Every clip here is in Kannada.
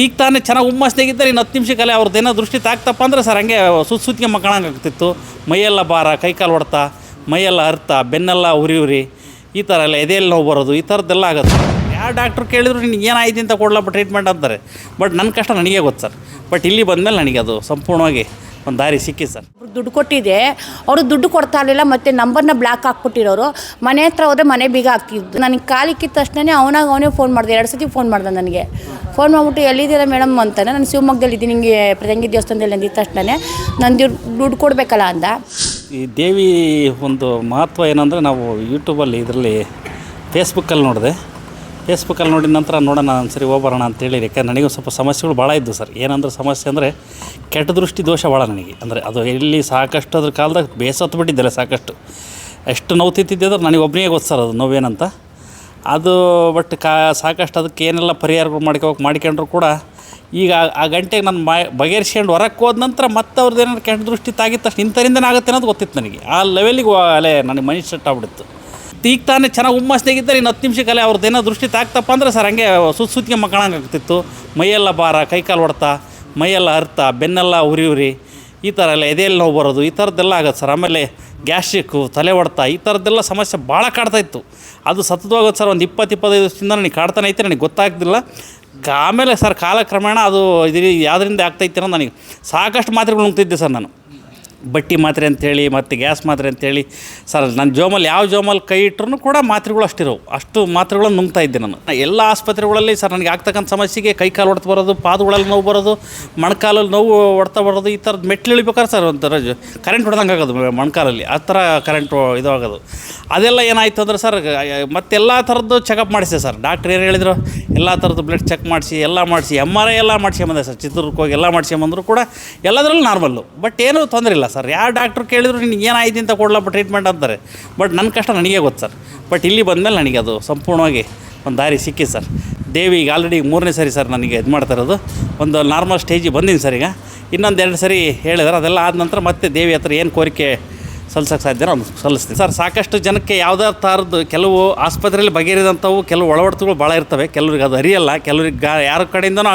ಈಗ ತಾನೇ ಚೆನ್ನಾಗಿ ಹುಮ್ಮಸ್ನಾಗಿದ್ದರೆ ಇನ್ನು 10 ನಿಮಿಷಕ್ಕಲ್ಲೇ ಅವ್ರದ್ದೇನೋ ದೃಷ್ಟಿ ತಾಕ್ತಪ್ಪ ಅಂದರೆ ಸರ್ ಹಂಗೆ ಸುತ್ತಿಗೆ ಮಕ್ಕಳಂಗೆ ಆಗ್ತಿತ್ತು. ಮೈಯೆಲ್ಲ ಭಾರ, ಕೈಕಾಲು ಹೊಡ್ತ, ಮೈಯೆಲ್ಲ ಅರ್ಥ, ಬೆನ್ನೆಲ್ಲ ಉರಿ ಈ ಥರ ಎಲ್ಲ ಎದೆಯಲ್ಲಿ ನೋವು ಬರೋದು, ಈ ಥರದ್ದೆಲ್ಲ ಆಗುತ್ತೆ. ಯಾವ ಡಾಕ್ಟ್ರು ಕೇಳಿದ್ರು ನಿನಗೆ ಏನಾಯ್ತು ಅಂತ ಕೊಡ್ಲಪ್ಪ ಟ್ರೀಟ್ಮೆಂಟ್ ಅಂತಾರೆ. ಬಟ್ ನನ್ನ ಕಷ್ಟ ನನಗೇ ಗೊತ್ತು ಸರ್. ಬಟ್ ಇಲ್ಲಿ ಬಂದಮೇಲೆ ನನಗೆ ಅದು ಸಂಪೂರ್ಣವಾಗಿ ಒಂದು ದಾರಿ ಸಿಕ್ಕಿ ಸರ್. ದುಡ್ಡು ಕೊಟ್ಟಿದ್ದೆ, ಅವರು ದುಡ್ಡು ಕೊಡ್ತಾ ಇರಲಿಲ್ಲ. ಮತ್ತು ನಂಬರ್ನ ಬ್ಲಾಕ್ ಹಾಕ್ಬಿಟ್ಟಿರೋರು. ಮನೆ ಹತ್ರ ಹೋದರೆ ಮನೆ ಬೀಗ ಹಾಕ್ತಿದ್ದು. ನನಗೆ ಕಾಲಿಕ್ಕಿದ ತಕ್ಷಣ ಅವನೇ ಫೋನ್ ಮಾಡಿದೆ. 2 ಸತಿ ಫೋನ್ ಮಾಡ್ದೆ ನನಗೆ. ಫೋನ್ ಮಾಡಿಬಿಟ್ಟು ಎಲ್ಲಿದ್ದೀರಾ ಮೇಡಮ್ ಅಂತಾನೆ. ನಾನು ಶಿವಮೊಗ್ಗದಲ್ಲಿ ಇದ್ದೀನಿ, ನಿಮಗೆ ಪ್ರದಂಗಿ ದೇವಸ್ಥಾನದಲ್ಲಿ ಅಂದಿದ್ದ ತಕ್ಷಣ ನಾನು ದುಡ್ಡು ಕೊಡಬೇಕಲ್ಲ ಅಂದ. ಈ ದೇವಿ ಒಂದು ಮಹತ್ವ ಏನಂದರೆ, ನಾವು ಯೂಟ್ಯೂಬಲ್ಲಿ ಇದರಲ್ಲಿ ಫೇಸ್ಬುಕ್ಕಲ್ಲಿ ನೋಡಿದ ನಂತರ ನೋಡೋಣ ಸರಿ ಹೋಗ್ಬರೋಣ ಅಂತೇಳಿ. ಯಾಕಂದ್ರೆ ನನಗೂ ಸ್ವಲ್ಪ ಸಮಸ್ಯೆಗಳು ಭಾಳ ಇದ್ದು ಸರ್. ಏನಂದ್ರೆ ಸಮಸ್ಯೆ ಅಂದರೆ ಕೆಟ್ಟ ದೃಷ್ಟಿ ದೋಷ ಭಾಳ ನನಗೆ. ಅಂದರೆ ಅದು ಎಲ್ಲಿ ಸಾಕಷ್ಟು ಅದ್ರ ಕಾಲದಾಗ ಬೇಸತ್ತು ಬಿಟ್ಟಿದ್ದೆಲ್ಲ ಸಾಕಷ್ಟು. ಎಷ್ಟು ನೋವು ತಿಂತಿದ್ದೆ ಅಂದ್ರೆ ನನಗೆ ಒಬ್ಬನಿಗೆ ಗೊತ್ತು ಸರ್ ಅದು ನೋವೇನಂತ. ಅದು ಬಟ್ ಸಾಕಷ್ಟು ಅದಕ್ಕೆ ಏನೆಲ್ಲ ಪರಿಹಾರಗಳು ಮಾಡ್ಕೊಂಡ್ರು ಕೂಡ ಈಗ ಆ ಗಂಟೆಗೆ ನಾನು ಬಗೆಹರಿಸ್ಕೊಂಡು ಹೊರಕ್ಕೆ ಹೋದ ನಂತರ ಮತ್ತೆ ಅವ್ರದ್ದು ಏನಾದ್ರು ಕೆಟ್ಟ ದೃಷ್ಟಿ ತಾಗಿದ ತಕ್ಷಣ ಇಂಥರಿಂದನೇ ಆಗುತ್ತೆ ಅನ್ನೋದು ಗೊತ್ತಿತ್ತು ನನಗೆ. ಆ ಲೆವೆಲಿಗೆ ಅಲ್ಲೇ ನನಗೆ ಮೈಂಡ್ ಸೆಟ್ ಆಗ್ಬಿಟ್ಟಿತ್ತು. ಈಗ ತಾನೇ ಚೆನ್ನಾಗಿ ಹುಮ್ಮಸ್ನಾಗಿದ್ದರೆ ಇನ್ನು 10 ನಿಮಿಷಕ್ಕಲ್ಲೇ ಅವ್ರದ್ದೇನೋ ದೃಷ್ಟಿ ತಾಕ್ತಪ್ಪ ಅಂದರೆ ಸರ್ ಹಂಗೆ ಸುತ್ತಿಗೆ ಮಕ್ಕಳಂಗೆ ಆಗ್ತಿತ್ತು. ಮೈಯೆಲ್ಲ ಭಾರ, ಕೈಕಾಲು ಹೊಡ್ತ, ಮೈಯೆಲ್ಲ ಅರ್ಥ, ಬೆನ್ನೆಲ್ಲ ಉರಿ ಈ ಥರ ಎಲ್ಲ ಎದೆಯಲ್ಲಿ ನೋವು ಬರೋದು, ಈ ಥರದ್ದೆಲ್ಲ ಆಗುತ್ತೆ ಸರ್. ಆಮೇಲೆ ಗ್ಯಾಸ್ಟ್ರಿಕ್ಕು, ತಲೆ ಹೊಡ್ತ, ಈ ಥರದ್ದೆಲ್ಲ ಸಮಸ್ಯೆ ಭಾಳ ಕಾಡ್ತಾಯಿತ್ತು. ಅದು ಸತತವಾಗೋದು ಸರ್. ಒಂದು 20-25 ವರ್ಷದಿಂದ ನನಗೆ ಕಾಡ್ತಾನೆ ಐತೆ, ನನಗೆ ಗೊತ್ತಾಗ್ತಿಲ್ಲ. ಆಮೇಲೆ ಸರ್ ಕಾಲಕ್ರಮೇಣ ಅದು ಇದು ಯಾವುದರಿಂದ ಆಗ್ತೈತೆ ಅನ್ನೋದು ನನಗೆ ಸಾಕಷ್ಟು ಮಾತ್ರೆಗಳು ನುಂಗ್ತಿದ್ದೆ ಸರ್ ನಾನು. ಬಟ್ಟಿ ಮಾತ್ರೆ ಅಂಥೇಳಿ ಮತ್ತು ಗ್ಯಾಸ್ ಮಾತ್ರೆ ಅಂಥೇಳಿ ಸರ್. ನನ್ನ ಜೋಮಲ್ಲಿ ಯಾವ ಜೋಮಲ್ಲಿ ಕೈ ಇಟ್ಟರು ಕೂಡ ಮಾತ್ರೆಗಳು ಅಷ್ಟು ಮಾತ್ರೆಗಳನ್ನು ನುಂಗ್ತಾ ಇದ್ದೆ ನಾನು. ಎಲ್ಲ ಆಸ್ಪತ್ರೆಗಳಲ್ಲಿ ಸರ್ ನನಗೆ ಆಗ್ತಕ್ಕಂಥ ಸಮಸ್ಯೆಗೆ ಕೈಕಾಲು ಹೊಡ್ತಾ ಬರೋದು, ಪಾದಗಳಲ್ಲಿ ನೋವು ಬರೋದು, ಮೊಣಕಾಲಲ್ಲಿ ನೋವು ಹೊಡ್ತಾ ಬರೋದು, ಈ ಥರದ್ದು ಮೆಟ್ಲು ಇಳಿಬೇಕಾದ್ರೆ ಸರ್ ಒಂಥರ ಕರೆಂಟ್ ಹೊಡೆದಂಗೆ ಆಗೋದು ಮೊಣಕಾಲಲ್ಲಿ, ಆ ಥರ ಕರೆಂಟ್ ಇದು ಆಗೋದು. ಅದೆಲ್ಲ ಏನಾಯಿತು ಅಂದರೆ ಸರ್ ಮತ್ತೆಲ್ಲ ಥರದ್ದು ಚೆಕಪ್ ಮಾಡಿಸಿದೆ ಸರ್. ಡಾಕ್ಟ್ರ್ ಏನು ಹೇಳಿದ್ರು, ಎಲ್ಲ ಥರದ್ದು ಬ್ಲಡ್ ಚೆಕ್ ಮಾಡಿಸಿ MRI ಎಲ್ಲ ಮಾಡಿಸ್ಕೊಂಬಂದೆ ಸರ್. ಚಿತ್ರದುರ್ಗಕ್ಕೆ ಹೋಗಿ ಎಲ್ಲ ಮಾಡಿಸ್ಕೊಂಬಂದ್ರು ಕೂಡ ಎಲ್ಲದರಲ್ಲೂ ನಾರ್ಮಲ್ಲು. ಬಟ್ ಏನೂ ತೊಂದರೆ ಇಲ್ಲ ಸರ್. ಯಾವ ಡಾಕ್ಟ್ರು ಕೇಳಿದ್ರು ನಿನಗೆ ಏನಾಯ್ತು ಅಂತ ಕೊಡ್ಲಪ್ಪ ಟ್ರೀಟ್ಮೆಂಟ್ ಅಂತಾರೆ. ಬಟ್ ನನ್ನ ಕಷ್ಟ ನನಗೇ ಗೊತ್ತು ಸರ್. ಬಟ್ ಇಲ್ಲಿ ಬಂದಮೇಲೆ ನನಗೆ ಅದು ಸಂಪೂರ್ಣವಾಗಿ ಒಂದು ದಾರಿ ಸಿಕ್ಕಿ ಸರ್. ದೇವಿ ಈಗ ಆಲ್ರೆಡಿ 3ನೇ ಸರಿ ಸರ್ ನನಗೆ ಇದು ಮಾಡ್ತಾ ಇರೋದು. ಒಂದು ನಾರ್ಮಲ್ ಸ್ಟೇಜಿಗೆ ಬಂದೀನಿ ಸರ್. ಈಗ ಇನ್ನೊಂದು 2 ಸರಿ ಹೇಳಿದ್ರೆ ಅದೆಲ್ಲ ಆದ ನಂತರ ಮತ್ತೆ ದೇವಿ ಹತ್ರ ಏನು ಕೋರಿಕೆ ಸಲ್ಲಿಸೋಕ್ಕೆ ಸಾಧ್ಯ ಅವ್ನು ಸಲ್ಲಿಸ್ತೀನಿ ಸರ್. ಸಾಕಷ್ಟು ಜನಕ್ಕೆ ಯಾವುದೇ ಥರದ್ದು ಕೆಲವು ಆಸ್ಪತ್ರೆಯಲ್ಲಿ ಬಗೆಹರಿದಂಥವು ಕೆಲವು ಒಳವಡ್ತುಗಳು ಭಾಳ ಇರ್ತವೆ. ಕೆಲವ್ರಿಗೆ ಅದು ಅರಿಯಲ್ಲ, ಕೆಲವ್ರಿಗೆ ಯಾರ ಕಡೆಯಿಂದನೂ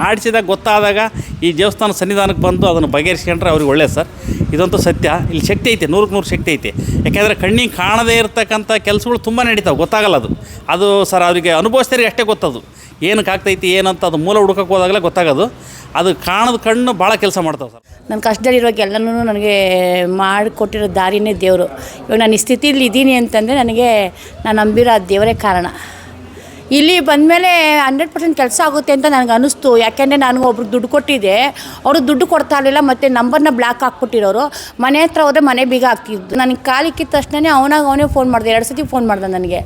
ಆಡಿಸಿದಾಗ ಗೊತ್ತಾದಾಗ ಈ ದೇವಸ್ಥಾನ ಸನ್ನಿಧಾನಕ್ಕೆ ಬಂದು ಅದನ್ನು ಬಗೆಹರಿಸ್ಕೊಂಡ್ರೆ ಅವ್ರಿಗೆ ಒಳ್ಳೆಯದು ಸರ್. ಇದಂತೂ ಸತ್ಯ. ಇಲ್ಲಿ ಶಕ್ತಿ ಐತೆ, 100ಕ್ಕೆ 100 ಶಕ್ತಿ ಐತೆ. ಯಾಕೆಂದರೆ ಕಣ್ಣಿಗೆ ಕಾಣದೇ ಇರತಕ್ಕಂಥ ಕೆಲಸಗಳು ತುಂಬ ನಡೀತಾವೆ, ಗೊತ್ತಾಗಲ್ಲ ಅದು ಸರ್. ಅವರಿಗೆ ಅನುಭವಿಸ್ತಾರೆ ಅಷ್ಟೇ ಗೊತ್ತದು ಏನಕ್ಕೆ ಆಗ್ತೈತಿ ಏನಂತ. ಅದು ಮೂಲ ಹುಡುಕಕ್ಕೆ ಹೋದಾಗಲೇ ಗೊತ್ತಾಗೋದು. ಅದು ಕಾಣದ ಕಣ್ಣು ಭಾಳ ಕೆಲಸ ಮಾಡ್ತಾವೆ ಸರ್. ನನ್ನ ಕಷ್ಟದಲ್ಲಿರುವಾಗ ಎಲ್ಲನೂ ನನಗೆ ಮಾಡಿಕೊಟ್ಟಿರೋ ದಾರಿನೇ ದೇವರು. ಇವಾಗ ನಾನು ಈ ಸ್ಥಿತಿಲಿ ಇದ್ದೀನಿ ಅಂತಂದರೆ ನನಗೆ ನಾನು ನಂಬಿರೋ ಆ ದೇವರೇ ಕಾರಣ. ಇಲ್ಲಿ ಬಂದಮೇಲೆ 100% ಕೆಲಸ ಆಗುತ್ತೆ ಅಂತ ನನಗೆ ಅನ್ನಿಸ್ತು. ಯಾಕೆಂದರೆ ನನಗೆ ಒಬ್ರು ದುಡ್ಡು ಕೊಟ್ಟಿದ್ದೆ, ಅವರು ದುಡ್ಡು ಕೊಡ್ತಾ ಇರಲಿಲ್ಲ. ಮತ್ತು ನಂಬರ್ನ ಬ್ಲಾಕ್ ಹಾಕ್ಬಿಟ್ಟಿರೋರು. ಮನೆ ಹತ್ರ ಹೋದರೆ ಮನೆ ಬೀಗ ಹಾಕ್ತಿದ್ದು. ನನಗೆ ಕಾಲಿಕ್ಕಿದ ತಕ್ಷಣ ಅವನೇ ಫೋನ್ ಮಾಡಿದೆ. 2 ಸತಿ ಫೋನ್ ಮಾಡ್ದೆ ನನಗೆ.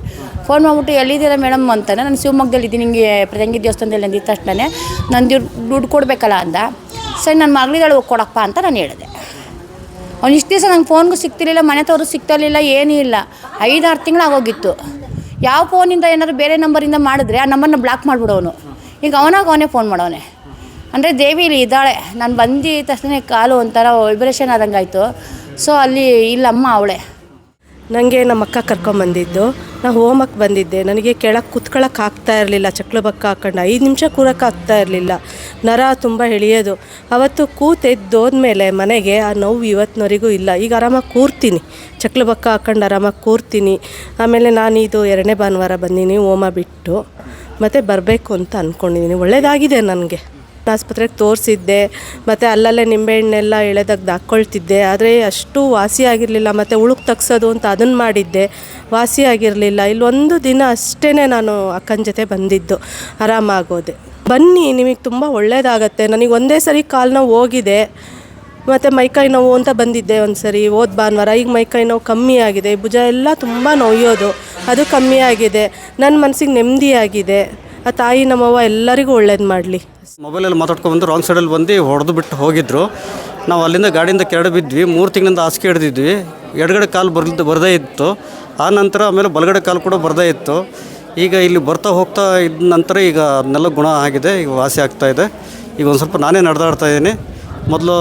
ಫೋನ್ ಮಾಡಿಬಿಟ್ಟು ಎಲ್ಲಿದ್ದೀರಾ ಮೇಡಮ್ ಅಂತಾನೆ. ನಾನು ಶಿವಮೊಗ್ಗದಲ್ಲಿ ಇದ್ದೀನಿ, ನಿಮಗೆ ಪ್ರದಂಗಿ ದೇವಸ್ಥಾನದಲ್ಲಿ ಅಂದಿದ್ದ ತಕ್ಷಣ ನಾನು ದುಡ್ಡು ಕೊಡಬೇಕಲ್ಲ ಅಂದ. ಸರಿ ನನ್ನ ಮಗಳಿದ್ದಾಳೆ ಹೋಗಿ ಕೊಡಪ್ಪ ಅಂತ ನಾನು ಹೇಳಿದೆ. ಅವ್ನು ಇಷ್ಟು ದಿವಸ ನಂಗೆ ಫೋನ್ಗೂ ಸಿಗ್ತಿರ್ಲಿಲ್ಲ, ಮನೆ ತವರು ಸಿಗ್ತಾ ಇರಲಿಲ್ಲ, ಏನೂ ಇಲ್ಲ. 5-6 ತಿಂಗಳು ಆಗೋಗಿತ್ತು. ಯಾವ ಫೋನಿಂದ ಏನಾದರೂ ಬೇರೆ ನಂಬರಿಂದ ಮಾಡಿದ್ರೆ ಆ ನಂಬರ್ನ ಬ್ಲಾಕ್ ಮಾಡಿಬಿಡೋನು. ಈಗ ಅವನೇ ಫೋನ್ ಮಾಡೋನೆ. ಅಂದರೆ ದೇವಿ ಇಲ್ಲಿ ಇದ್ದಾಳೆ. ನಾನು ಬಂದಿದ್ದ ತಕ್ಷಣ ಕಾಲು ಒಂಥರ ವೈಬ್ರೇಷನ್ ಆದಂಗೆ ಆಯಿತು. ಸೊ ಅಲ್ಲಿ ಇಲ್ಲಮ್ಮ ಅವಳೆ. ನನಗೆ ನಮ್ಮ ಅಕ್ಕ ಕರ್ಕೊಂಬಂದಿದ್ದು. ನಾನು ಹೋಮಕ್ಕೆ ಬಂದಿದ್ದೆ. ನನಗೆ ಕೆಳಗೆ ಕುತ್ಕೊಳ್ಳೋಕೆ ಆಗ್ತಾ ಇರಲಿಲ್ಲ. ಚಕ್ಲು ಬಕ್ಕ ಹಾಕೊಂಡು 5 ನಿಮಿಷ ಕೂರಕ್ಕೆ ಆಗ್ತಾ ಇರಲಿಲ್ಲ. ನರ ತುಂಬ ಎಳೆಯೋದು. ಅವತ್ತು ಕೂತೆದ್ದೋದ್ಮೇಲೆ ಮನೆಗೆ ಆ ನೋವು ಇವತ್ತಿನವರೆಗೂ ಇಲ್ಲ. ಈಗ ಆರಾಮಾಗಿ ಕೂರ್ತೀನಿ, ಚಕ್ಲು ಬಕ್ಕ ಹಾಕೊಂಡು ಆರಾಮಾಗಿ ಕೂರ್ತೀನಿ. ಆಮೇಲೆ ನಾನು ಇದು 2ನೇ ಭಾನುವಾರ ಬಂದೀನಿ ಹೋಮ ಬಿಟ್ಟು. ಮತ್ತು ಬರಬೇಕು ಅಂತ ಅಂದ್ಕೊಂಡಿದ್ದೀನಿ. ಒಳ್ಳೆಯದಾಗಿದೆ ನನಗೆ. ಆಸ್ಪತ್ರೆಗೆ ತೋರಿಸಿದ್ದೆ. ಮತ್ತು ಅಲ್ಲಲ್ಲೇ ನಿಂಬೆಹಣ್ಣೆಲ್ಲ ಎಳೆದಾಗ ಹಾಕ್ಕೊಳ್ತಿದ್ದೆ. ಆದರೆ ಅಷ್ಟು ವಾಸಿ ಆಗಿರಲಿಲ್ಲ. ಮತ್ತು ಉಳುಕು ತಗ್ಸೋದು ಅಂತ ಅದನ್ನು ಮಾಡಿದ್ದೆ, ವಾಸಿ ಆಗಿರಲಿಲ್ಲ. ಇಲ್ಲೊಂದು ದಿನ ಅಷ್ಟೇ ನಾನು ಅಕ್ಕನ ಜೊತೆ ಬಂದಿದ್ದು, ಆರಾಮಾಗೋದೆ. ಬನ್ನಿ, ನಿಮಗೆ ತುಂಬ ಒಳ್ಳೆಯದಾಗತ್ತೆ. ನನಗೆ ಒಂದೇ ಸರಿ ಕಾಲು ನೋವು ಹೋಗಿದೆ, ಮತ್ತು ಮೈಕೈ ನೋವು ಅಂತ ಬಂದಿದ್ದೆ ಒಂದು ಸರಿ ಹೋದ ಭಾನುವಾರ. ಈಗ ಮೈಕೈ ನೋವು ಕಮ್ಮಿ ಆಗಿದೆ. ಭುಜ ಎಲ್ಲ ತುಂಬ ನೋಯೋದು, ಅದು ಕಮ್ಮಿ ಆಗಿದೆ. ನನ್ನ ಮನಸ್ಸಿಗೆ ನೆಮ್ಮದಿಯಾಗಿದೆ. ಆ ತಾಯಿ ನಮ್ಮವ್ವ ಎಲ್ಲರಿಗೂ ಒಳ್ಳೇದು ಮಾಡಲಿ. ಮೊಬೈಲಲ್ಲಿ ಮಾತಾಡ್ಕೊಂಡು ರಾಂಗ್ ಸೈಡಲ್ಲಿ ಬಂದು ಹೊಡೆದು ಬಿಟ್ಟು ಹೋಗಿದ್ರು. ನಾವು ಅಲ್ಲಿಂದ ಗಾಡಿಯಿಂದ ಕೆರಡು ಬಿದ್ವಿ. 3 ತಿಂಗಳಿಂದ ಹಾಸಿಗೆ ಹಿಡಿದಿದ್ವಿ. ಎಡಗಡೆ ಕಾಲು ಬರದೇ ಇತ್ತು. ಆ ನಂತರ ಆಮೇಲೆ ಬಲಗಡೆ ಕಾಲು ಕೂಡ ಬರದೇ ಇತ್ತು. ಈಗ ಇಲ್ಲಿ ಬರ್ತಾ ಹೋಗ್ತಾ ಇದ್ದ ನಂತರ ಈಗ ಅದನ್ನೆಲ್ಲ ಗುಣ ಆಗಿದೆ. ಈಗ ವಾಸಿ ಆಗ್ತಾಯಿದೆ. ಈಗ ಒಂದು ಸ್ವಲ್ಪ ನಾನೇ ನಡೆದಾಡ್ತಾ ಇದ್ದೀನಿ. ಮೊದಲು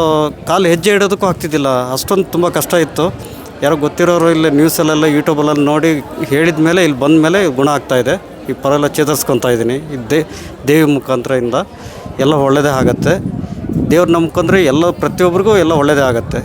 ಕಾಲು ಹೆಜ್ಜೆ ಇಡೋದಕ್ಕೂ ಆಗ್ತಿದ್ದಿಲ್ಲ, ಅಷ್ಟೊಂದು ತುಂಬ ಕಷ್ಟ ಇತ್ತು. ಯಾರೋ ಗೊತ್ತಿರೋರು ಇಲ್ಲಿ ನ್ಯೂಸಲ್ಲೆಲ್ಲ ಯೂಟ್ಯೂಬಲ್ಲೆಲ್ಲ ನೋಡಿ ಹೇಳಿದ ಮೇಲೆ ಇಲ್ಲಿ ಬಂದ ಮೇಲೆ ಗುಣ ಆಗ್ತಾಯಿದೆ. ಈ ಪರ ಚೇತರಿಸ್ಕೊತಾ ಇದ್ದೀನಿ. ದೇವಿ ಮುಖಾಂತರದಿಂದ ಎಲ್ಲ ಒಳ್ಳೆಯದೇ ಆಗುತ್ತೆ. ದೇವ್ರು ನಂಬ್ಕೊಂಡ್ರೆ ಎಲ್ಲ ಪ್ರತಿಯೊಬ್ಬರಿಗೂ ಎಲ್ಲ ಒಳ್ಳೆಯದೇ ಆಗುತ್ತೆ.